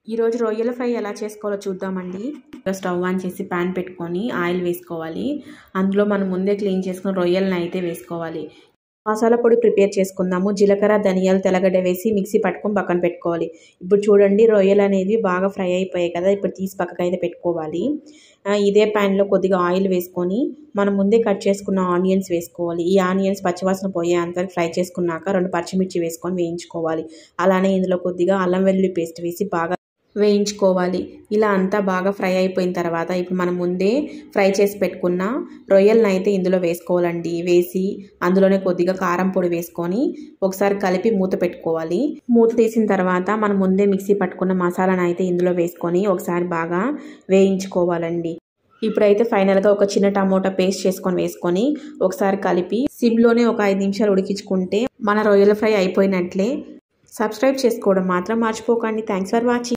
ఈరోజు రొయ్యల ఫ్రై ఎలా చేసుకోవాలో చూద్దామండి. స్టవ్ ఆన్ చేసి ప్యాన్ పెట్టుకొని ఆయిల్ వేసుకోవాలి. అందులో మనం ముందే క్లీన్ చేసుకున్న రొయ్యలను అయితే వేసుకోవాలి. మసాలా పొడి ప్రిపేర్ చేసుకుందాము. జీలకర్ర, ధనియాలు, తెల్లగడ్డ వేసి మిక్సీ పట్టుకొని పక్కన పెట్టుకోవాలి. ఇప్పుడు చూడండి, రొయ్యలు అనేవి బాగా ఫ్రై అయిపోయాయి కదా. ఇప్పుడు తీసి పక్కకు అయితే పెట్టుకోవాలి. ఇదే ప్యాన్లో కొద్దిగా ఆయిల్ వేసుకొని మనం ముందే కట్ చేసుకున్న ఆనియన్స్ వేసుకోవాలి. ఈ ఆనియన్స్ పచ్చివాసన పోయేంతవరకు ఫ్రై చేసుకున్నాక 2 పచ్చిమిర్చి వేసుకొని వేయించుకోవాలి. అలానే ఇందులో కొద్దిగా అల్లం వెల్లుల్లి పేస్ట్ వేసి బాగా వేయించుకోవాలి. ఇలా అంతా బాగా ఫ్రై అయిపోయిన తర్వాత ఇప్పుడు మనం ముందే ఫ్రై చేసి పెట్టుకున్న రొయ్యలను అయితే ఇందులో వేసుకోవాలండి. వేసి అందులోనే కొద్దిగా కారం పొడి వేసుకొని ఒకసారి కలిపి మూత పెట్టుకోవాలి. మూత తీసిన తర్వాత మనం ముందే మిక్సీ పట్టుకున్న మసాలాను అయితే ఇందులో వేసుకొని ఒకసారి బాగా వేయించుకోవాలండి. ఇప్పుడైతే ఫైనల్గా ఒక చిన్న టమోటా పేస్ట్ వేసుకొని ఒకసారి కలిపి సిమ్లోనే ఒక 5 నిమిషాలు ఉడికించుకుంటే మన రొయ్యల ఫ్రై అయిపోయినట్లే. సబ్స్క్రైబ్ చేసుకోవడం మాత్రం మర్చిపోకండి. Thanks for watching.